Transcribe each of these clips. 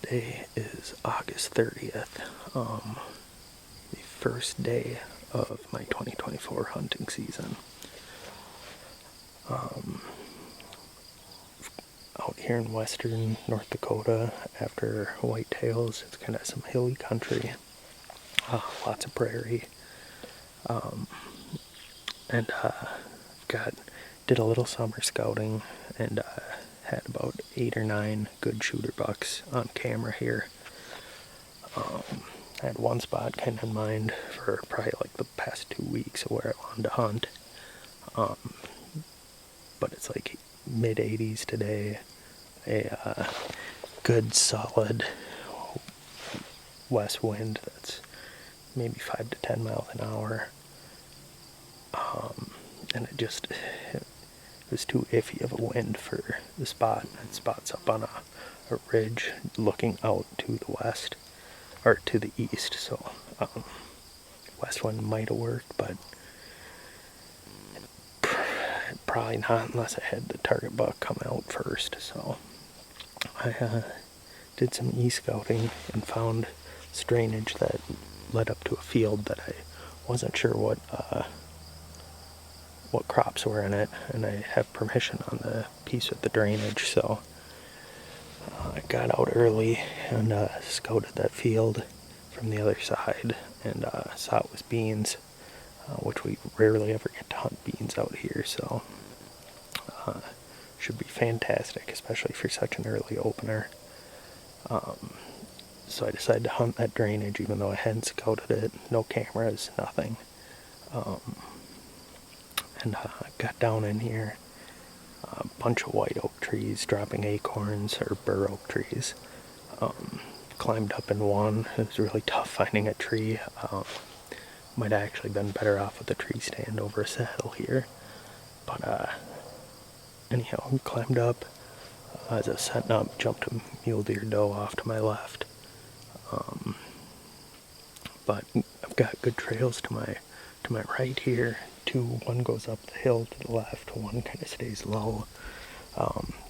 Today is August 30th, the first day of my 2024 hunting season. Out here in western North Dakota, after Whitetails, it's kind of some hilly country, lots of prairie, and did a little summer scouting, and had about 8 or 9 good shooter bucks on camera here. I had one spot kind of in mind for probably like the past 2 weeks of where I wanted to hunt, but it's like mid-80s today, a good solid west wind that's maybe 5 to 10 miles an hour, and it was too iffy of a wind for the spot. The spot's up on a ridge looking out to the west, or to the east, so west wind might have worked, but probably not unless I had the target buck come out first. So I did some e-scouting and found drainage that led up to a field that I wasn't sure what crops were in it, and I have permission on the piece with the drainage, so I got out early and scouted that field from the other side, and saw it was beans, which we rarely ever get to hunt beans out here, so should be fantastic, especially for such an early opener. So I decided to hunt that drainage even though I hadn't scouted it, no cameras, nothing. And got down in here, a bunch of white oak trees dropping acorns, or bur oak trees. Climbed up in one. It was really tough finding a tree. Might have actually been better off with a tree stand over a saddle here. But anyhow, climbed up. As I was setting up, jumped a mule deer doe off to my left. But I've got good trails to my right here. One goes up the hill to the left, one kind of stays low.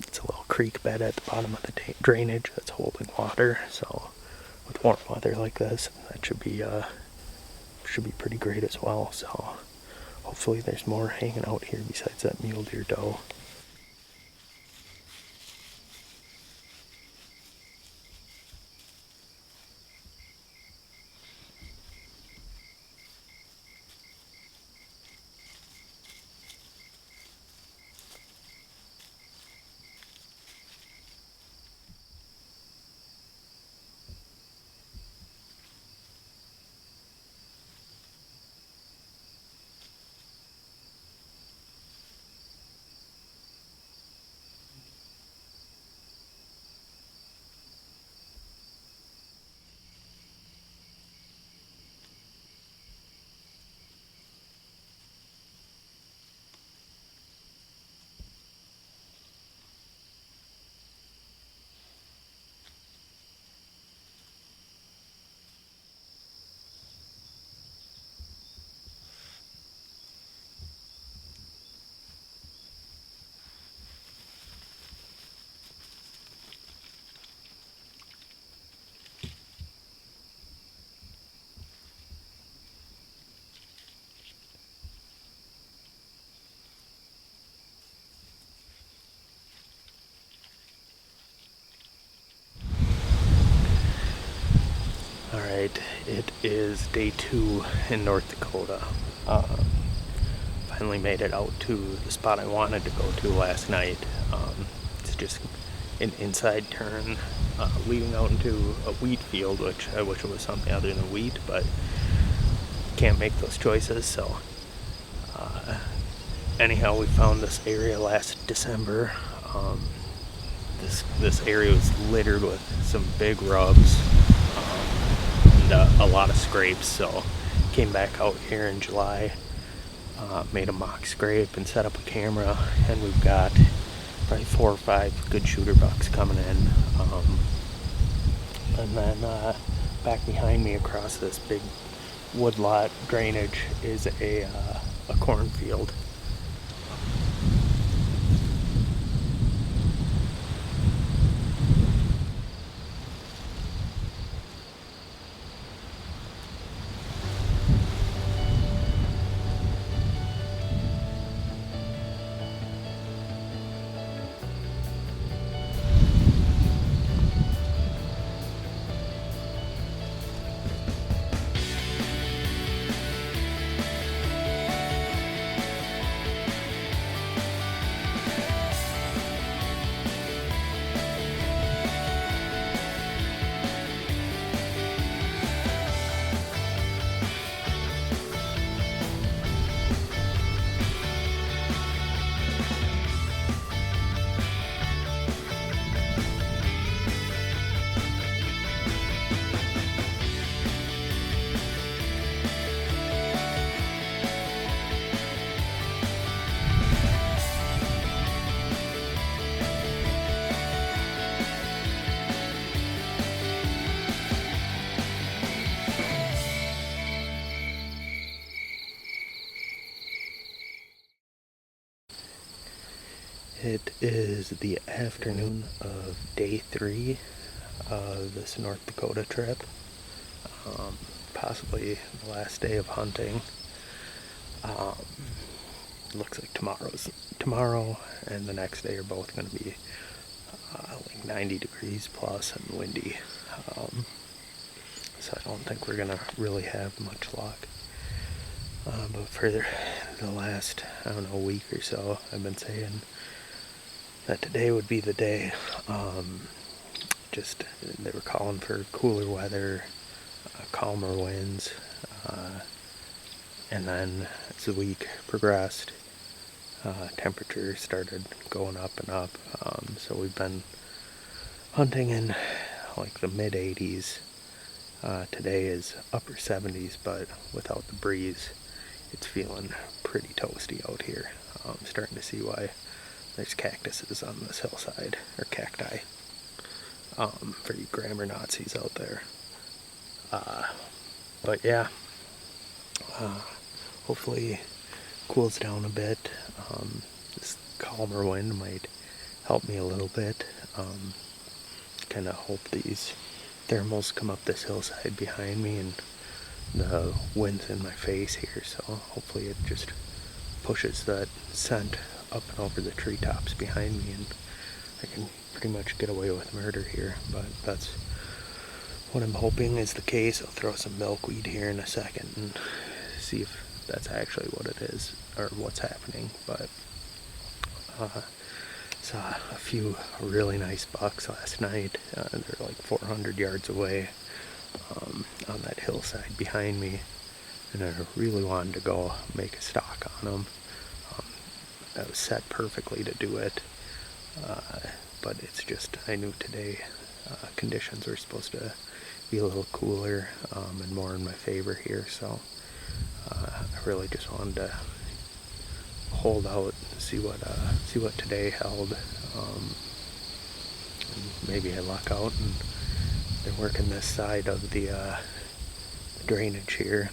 It's a little creek bed at the bottom of the drainage that's holding water, so with warm weather like this, that should be pretty great as well. So hopefully there's more hanging out here besides that mule deer doe. Alright, it is day 2 in North Dakota. Finally made it out to the spot I wanted to go to last night. It's just an inside turn leading out into a wheat field, which I wish it was something other than wheat, but can't make those choices. So anyhow, we found this area last December. This area was littered with some big rubs. A lot of scrapes, so came back out here in July, made a mock scrape and set up a camera, and we've got probably 4 or 5 good shooter bucks coming in, and then back behind me across this big woodlot drainage is a cornfield. It is the afternoon of day 3 of this North Dakota trip. Possibly the last day of hunting. Looks like tomorrow and the next day are both going to be like 90 degrees plus and windy. So I don't think we're going to really have much luck. But for the last, week or so, I've been saying that today would be the day. They were calling for cooler weather, calmer winds, and then as the week progressed, temperatures started going up and up. So we've been hunting in like the mid 80s. Today is upper 70s, but without the breeze, it's feeling pretty toasty out here. I'm starting to see why there's cactuses on this hillside, or cacti, for you grammar Nazis out there. But yeah, hopefully cools down a bit. This calmer wind might help me a little bit. Kind of hope these thermals come up this hillside behind me and the wind's in my face here, so hopefully it just pushes that scent up and over the treetops behind me and I can pretty much get away with murder here. But that's what I'm hoping is the case. I'll throw some milkweed here in a second and see if that's actually what it is or what's happening. But saw a few really nice bucks last night. They're like 400 yards away on that hillside behind me, and I really wanted to go make a stalk on them. I was set perfectly to do it, but it's just, I knew today conditions were supposed to be a little cooler and more in my favor here, so I really just wanted to hold out and see what today held. And maybe I luck out and they're working this side of the drainage here.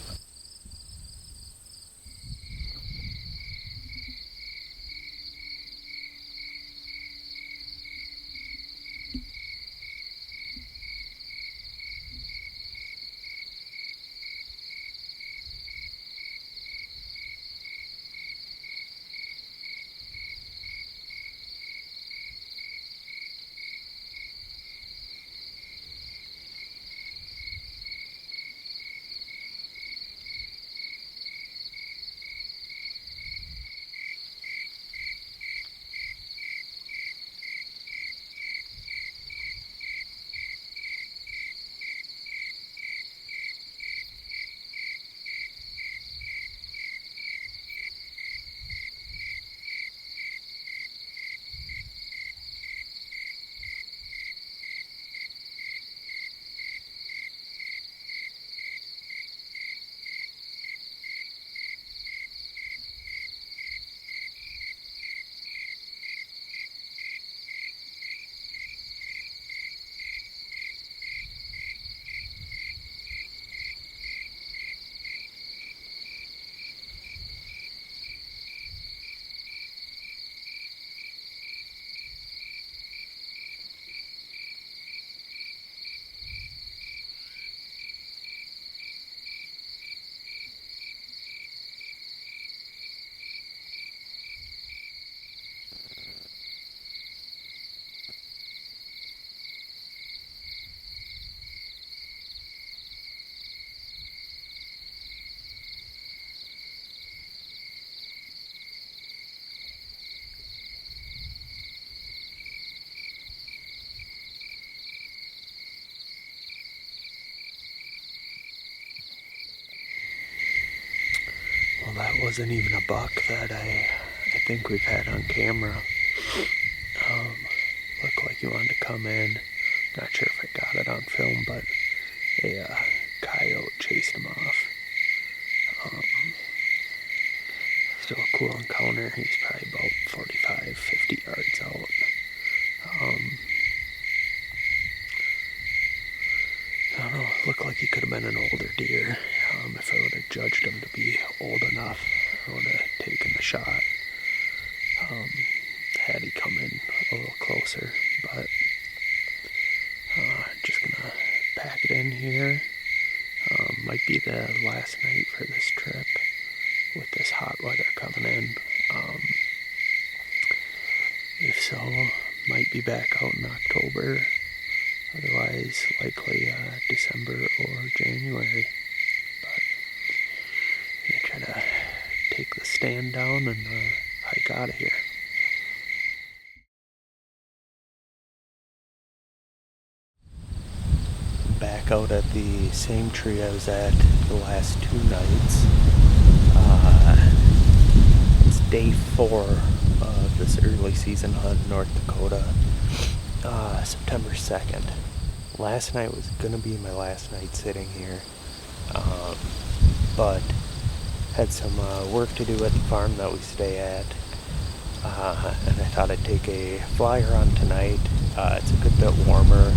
Well, that wasn't even a buck that I think we've had on camera. Looked like he wanted to come in. Not sure if I got it on film, but a coyote chased him off. Still a cool encounter. He's probably about 45, 50 yards out. I don't know, it looked like he could have been an older deer. If I would have judged him to be old enough, I would have taken the shot. Hattie come in a little closer, but just gonna pack it in here. Might be the last night for this trip with this hot weather coming in. If so, might be back out in October. Otherwise, likely December or January. But I'm gonna try to take the stand down and hike out of here. Back out at the same tree I was at the last 2 nights. It's day 4 of this early season hunt in North Dakota, September 2nd. Last night was going to be my last night sitting here, but had some work to do at the farm that we stay at, and I thought I'd take a flyer on tonight. It's a good bit warmer,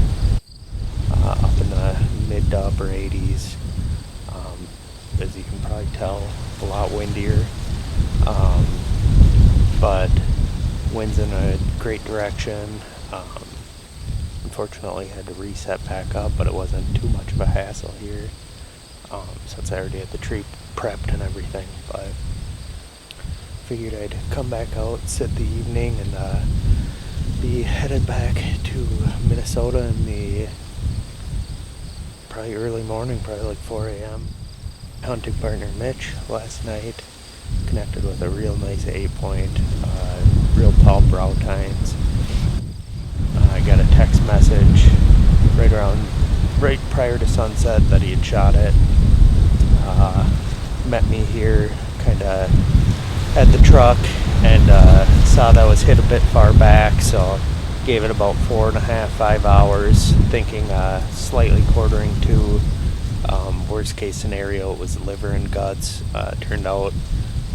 up in the mid to upper 80s. As you can probably tell, a lot windier, but wind's in a great direction. Unfortunately, I had to reset back up, but it wasn't too much of a hassle here, since I already had the tree prepped and everything. But figured I'd come back out, sit the evening, and be headed back to Minnesota in the probably early morning, probably like 4 a.m. Hunting partner Mitch last night connected with a real nice 8-point, real tall brow tines. I got a text message right prior to sunset that he had shot it. Met me here, kind of at the truck, and saw that I was hit a bit far back, so gave it about 4.5-5 hours, thinking slightly quartering to. Worst case scenario, it was liver and guts. Turned out,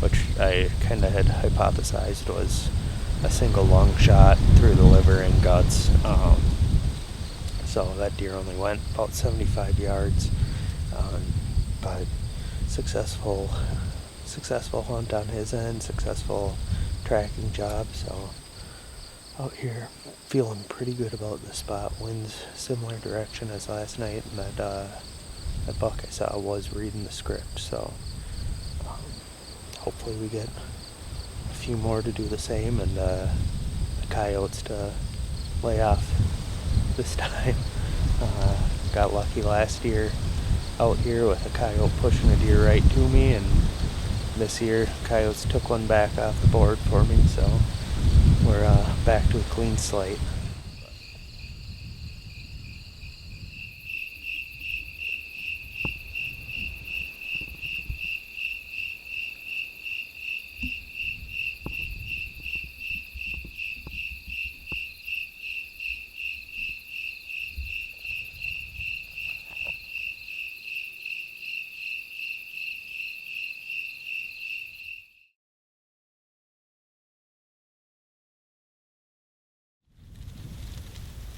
which I kind of had hypothesized, was a single lung shot through the liver and guts. So that deer only went about 75 yards, but successful hunt on his end, successful tracking job. So out here feeling pretty good about the spot. Wind's similar direction as last night, and that buck I saw was reading the script, so hopefully we get a few more to do the same, and the coyotes to lay off this time. Got lucky last year out here with a coyote pushing a deer right to me, and this year coyotes took one back off the board for me, so we're back to a clean slate.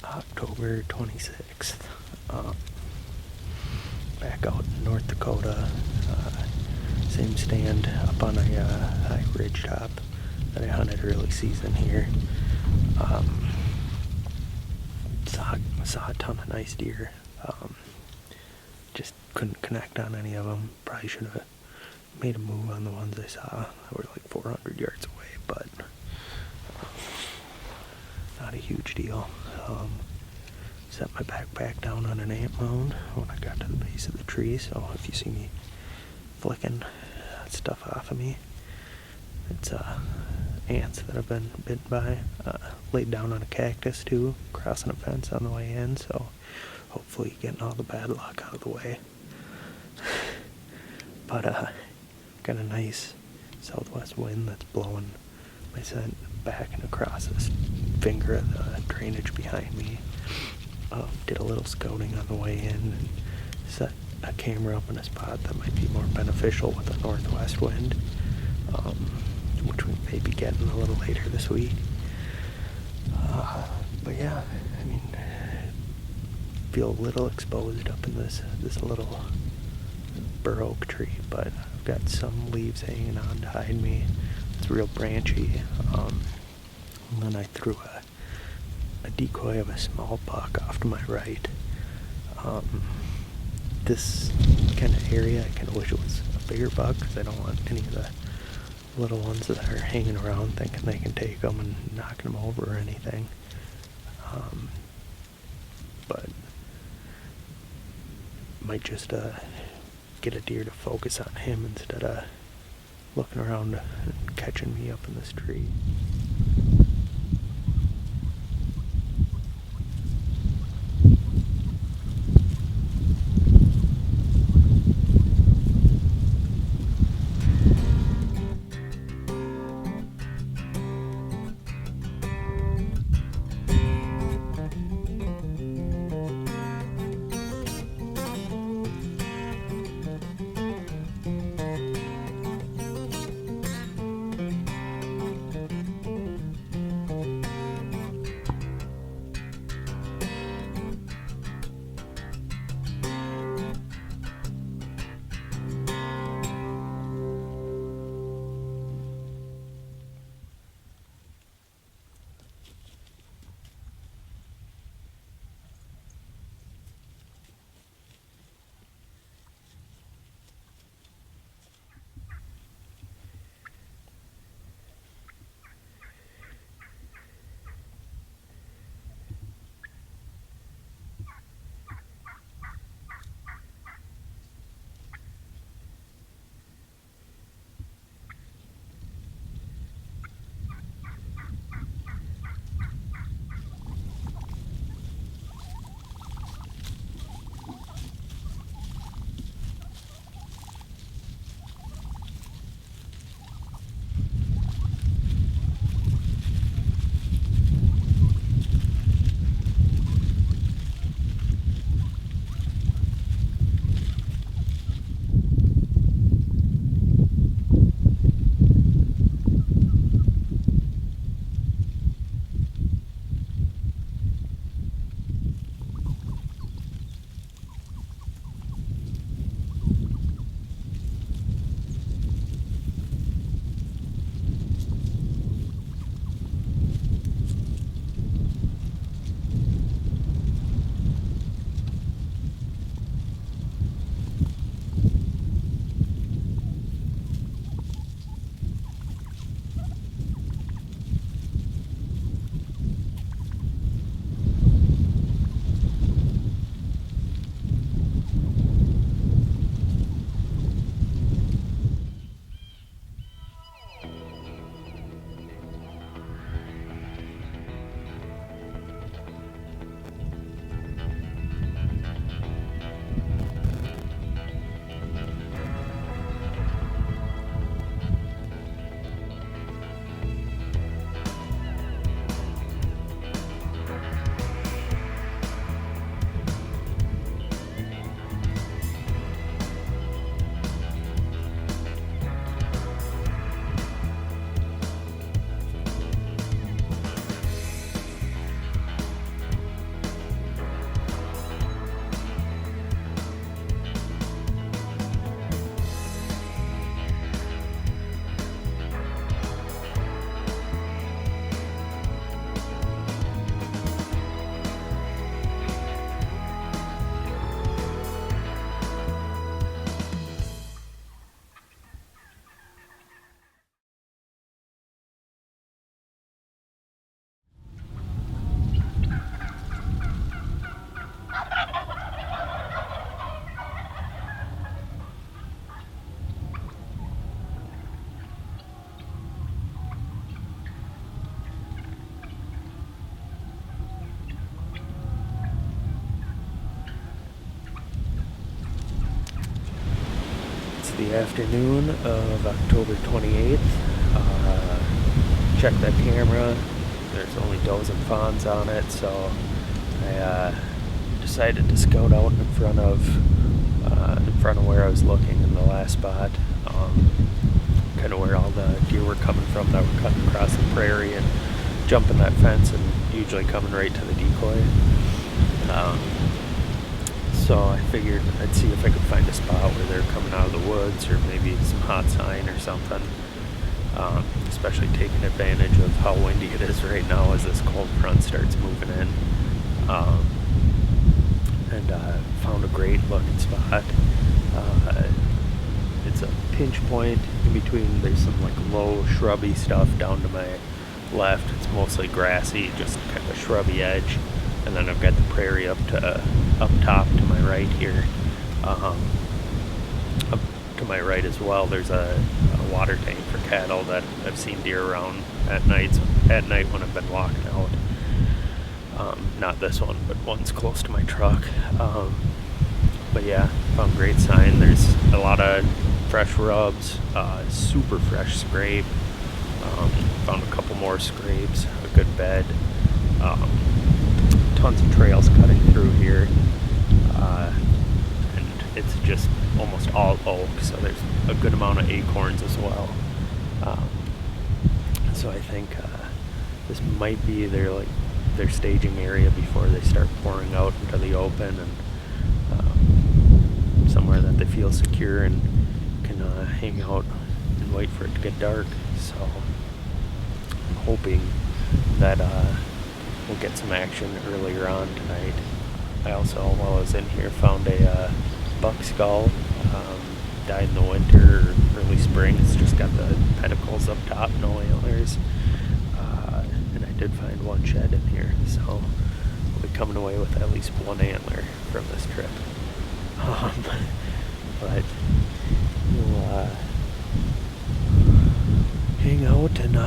October 26th. Back out in North Dakota. Same stand up on a high ridge top that I hunted early season here. Saw a ton of nice deer. Just couldn't connect on any of them. Probably should have made a move on the ones I saw that were like 400 yards away, but not a huge deal. Set my backpack down on an ant mound when I got to the base of the tree, so if you see me flicking stuff off of me, it's ants that have been bitten by. Laid down on a cactus too, crossing a fence on the way in, so hopefully getting all the bad luck out of the way. But got a nice southwest wind that's blowing my scent back and across this finger of the drainage behind me. Did a little scouting on the way in and set a camera up in a spot that might be more beneficial with a northwest wind, which we may be getting a little later this week. But yeah, I mean, feel a little exposed up in this little bur oak tree, but I've got some leaves hanging on to hide me. It's real branchy. then I threw a decoy of a small buck off to my right. This kind of area, I kind of wish it was a bigger buck, because I don't want any of the little ones that are hanging around thinking they can take them and knocking them over or anything. But might just get a deer to focus on him instead of looking around and catching me up in this tree. The afternoon of October 28th. Check that camera. There's only does and fawns on it, so I decided to scout out in front of where I was looking in the last spot, kind of where all the deer were coming from that were cutting across the prairie and jumping that fence and usually coming right to the decoy. So I figured I'd see if I could find a spot where they're coming out of the woods or maybe some hot sign or something. especially taking advantage of how windy it is right now as this cold front starts moving in. And found a great looking spot. It's a pinch point in between. There's some like low shrubby stuff down to my left. It's mostly grassy, just kind of a shrubby edge. And then I've got the prairie up top to my right here. Up to my right as well, there's a water tank for cattle that I've seen deer around at night when I've been walking out. Not this one, but one's close to my truck. But yeah, found great sign. There's a lot of fresh rubs, super fresh scrape. Found a couple more scrapes, a good bed. Tons of trails cutting through here. And it's just almost all oak, so there's a good amount of acorns as well. So I think this might be their staging area before they start pouring out into the open, and somewhere that they feel secure and can hang out and wait for it to get dark. So I'm hoping that we'll get some action earlier on tonight. I also, while I was in here, found a buck skull. Died in the winter or early spring. It's just got the pedicles up top, no antlers. And I did find one shed in here, so I'll be coming away with at least one antler from this trip. But we'll hang out and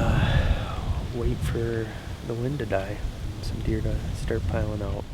wait for the wind to die and some deer to start piling out.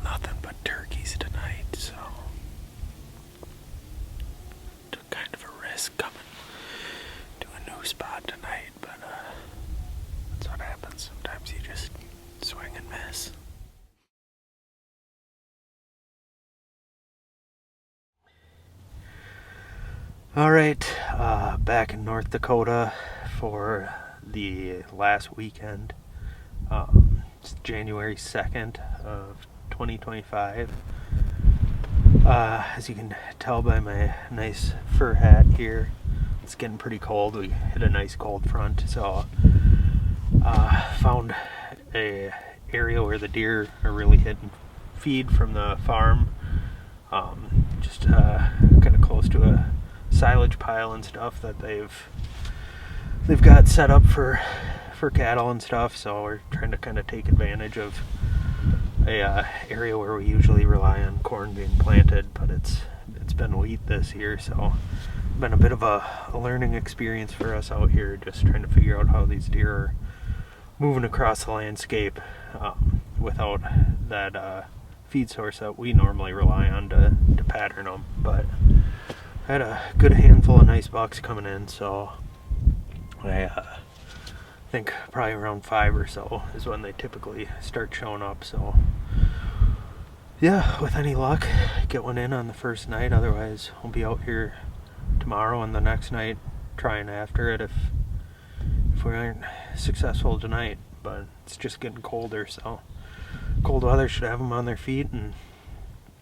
Nothing but turkeys tonight, so took kind of a risk coming to a new spot tonight, but that's what happens. Sometimes you just swing and miss. Alright, back in North Dakota for the last weekend. It's January 2nd of 2025. As you can tell by my nice fur hat here, it's getting pretty cold. We hit a nice cold front, so found a area where the deer are really hitting feed from the farm. Just kind of close to a silage pile and stuff that they've got set up for cattle and stuff. So we're trying to kind of take advantage of a area where we usually rely on corn being planted, but it's been wheat this year, so it's been a bit of a learning experience for us out here, just trying to figure out how these deer are moving across the landscape without that feed source that we normally rely on to pattern them. But I had a good handful of nice bucks coming in, so I think probably around 5 or so is when they typically start showing up. So yeah, with any luck, get one in on the first night. Otherwise, we'll be out here tomorrow and the next night trying after it if we aren't successful tonight. But it's just getting colder, so cold weather should have them on their feet, and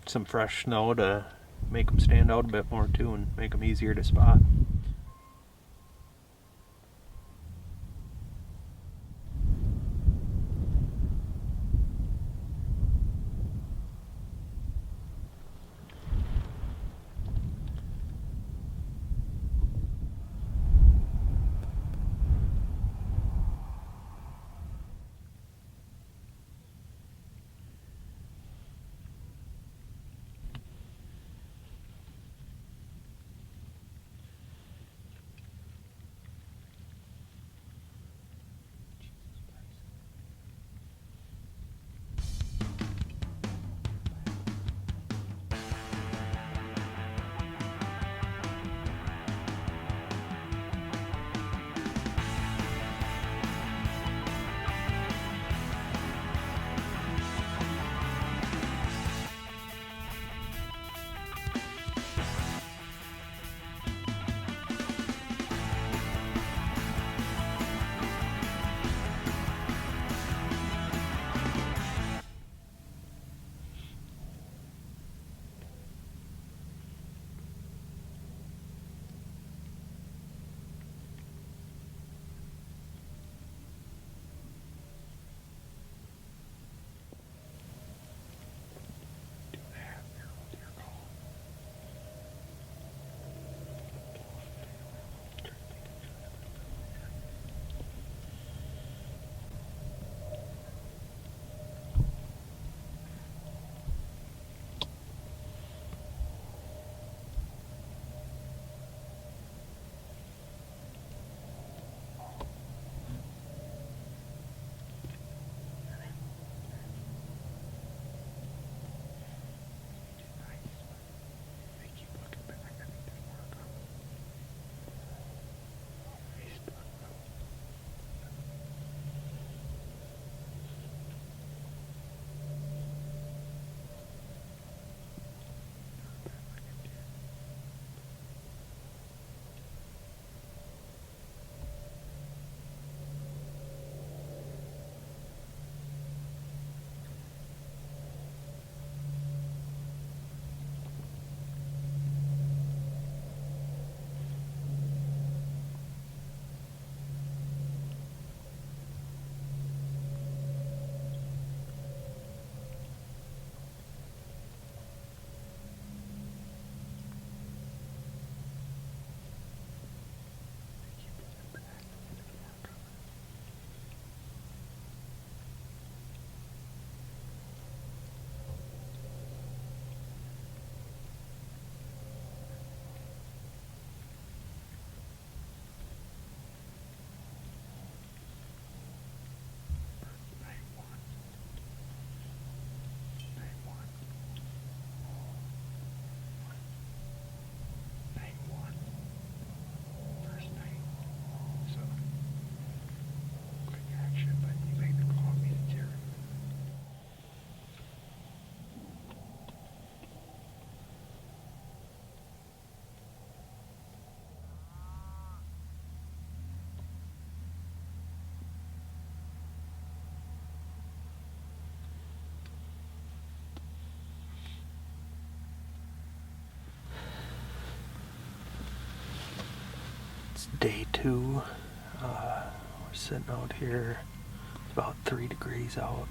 some fresh snow to make them stand out a bit more too and make them easier to spot. day 2. We're sitting out here. It's about 3 degrees out.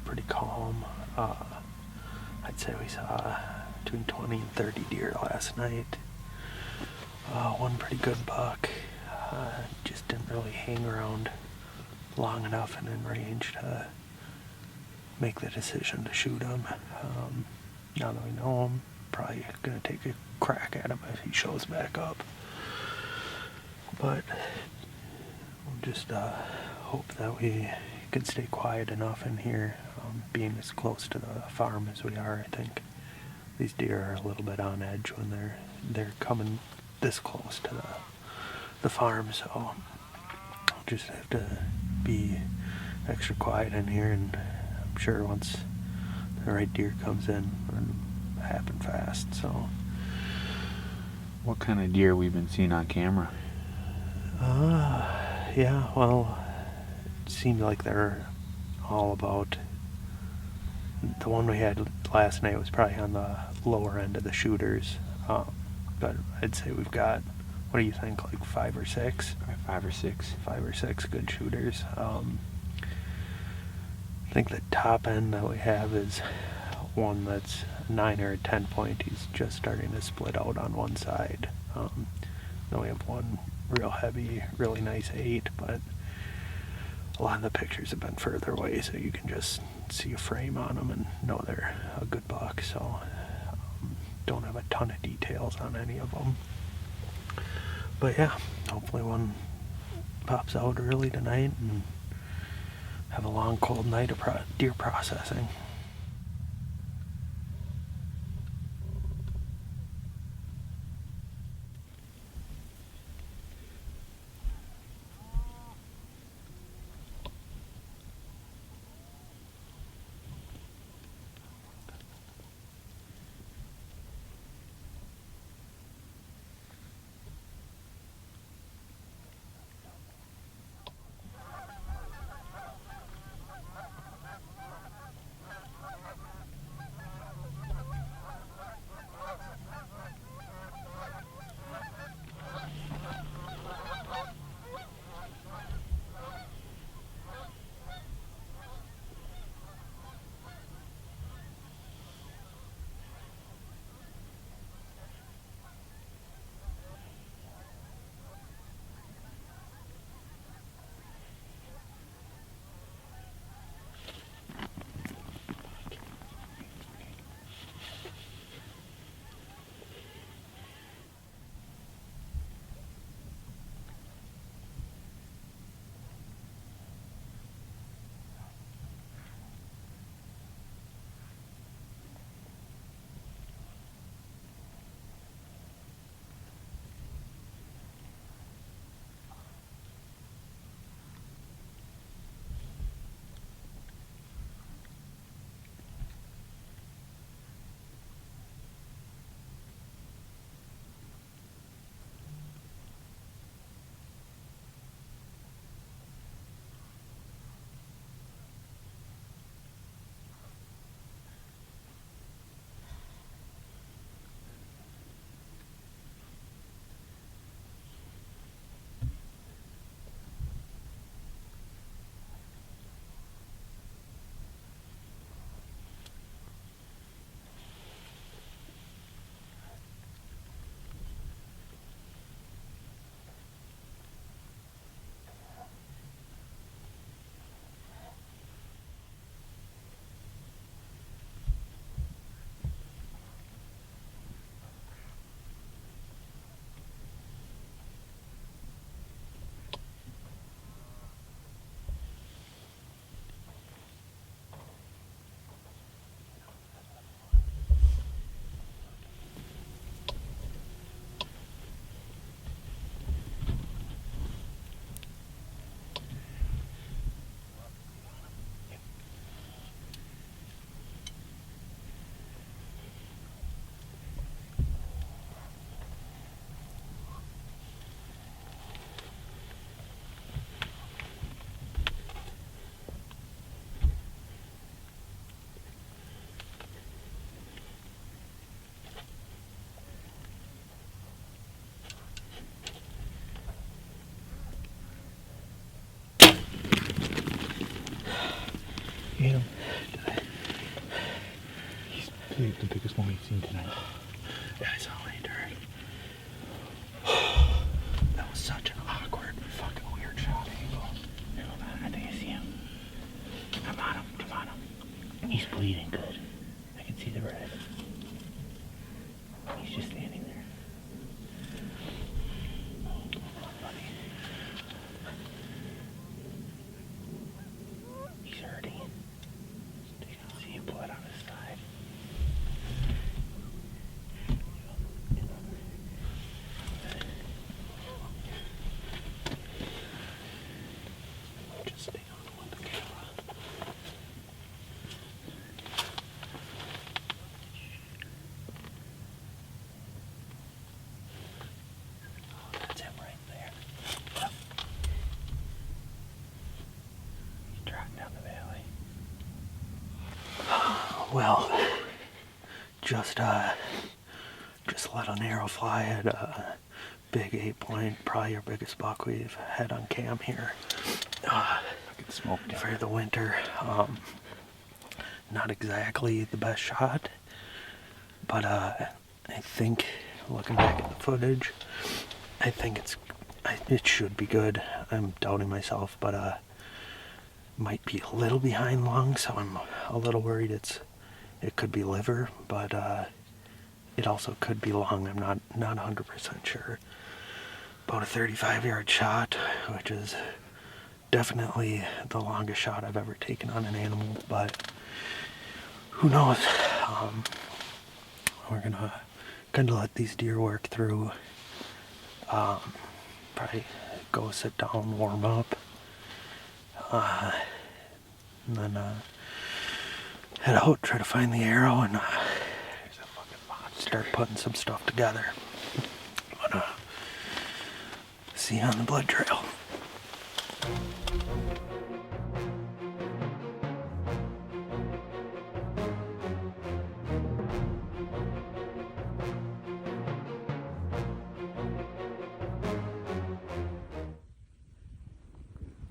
Pretty calm. I'd say we saw between 20 and 30 deer last night. One pretty good buck. Just didn't really hang around long enough and in range to make the decision to shoot him. Now that we know him, probably gonna take a crack at him if he shows back up. But we'll just hope that we can stay quiet enough in here. Being as close to the farm as we are, I think these deer are a little bit on edge when they're coming this close to the farm, so I'll just have to be extra quiet in here, and I'm sure once the right deer comes in, it'll happen fast. So, what kind of deer we've been seeing on camera? Yeah, well, it seemed like they're all about. The one we had last night was probably on the lower end of the shooters, but I'd say we've got, what do you think, like 5 or 6? 5 or 6. 5 or 6 good shooters. I think the top end that we have is one that's a 9 or a 10 point. He's just starting to split out on one side. Then we have one real heavy, really nice 8, but a lot of the pictures have been further away, so you can just see a frame on them and know they're a good buck. So don't have a ton of details on any of them. But yeah, hopefully one pops out early tonight and have a long cold night of deer processing. one we've seen tonight. Yeah, I saw later. That was such an awkward, fucking weird shot angle. Hold on, I think I see him. Come on him, come on him. He's bleeding good. I can see the red. He's just standing there. Come on, buddy. He's hurting. You can see blood on his side. Just stay on with the camera. Oh, that's him right there. Yep. He's dropping down the valley. Well, just let an arrow fly at a big 8-point, probably your biggest buck we've had on cam here. I can smoke down. For the winter. Not exactly the best shot, but I think looking back at the footage, I think it should be good. I'm doubting myself, but might be a little behind lung, so I'm a little worried it could be liver, but it also could be lung. I'm not 100% sure. About a 35-yard shot, which is definitely the longest shot I've ever taken on an animal, but who knows? We're gonna kind of let these deer work through. Probably go sit down, warm up, and then head out, try to find the arrow, and start putting some stuff together. But see you on the blood trail.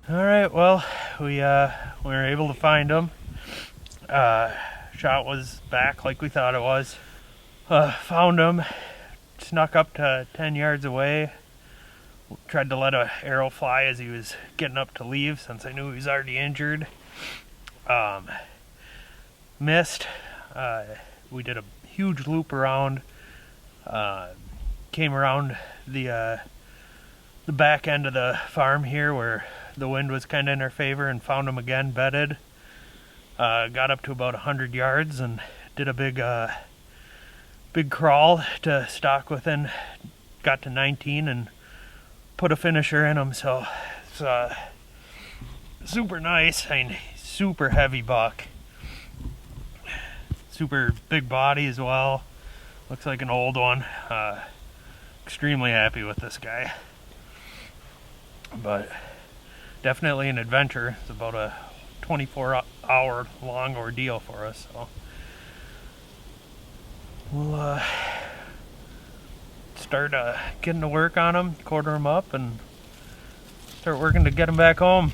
All right, well, we were able to find them. Shot was back like we thought it was. Found him, snuck up to 10 yards away. Tried to let an arrow fly as he was getting up to leave since I knew he was already injured. Missed. We did a huge loop around. Came around the back end of the farm here where the wind was kind of in our favor and found him again bedded. Got up to about 100 yards and did a big crawl to stock within, got to 19 and put a finisher in him, so it's super nice. I mean, super heavy buck. Super big body as well. Looks like an old one. Extremely happy with this guy. But definitely an adventure. It's about a 24-hour long ordeal for us. So we'll start getting to work on them, quarter them up, and start working to get them back home.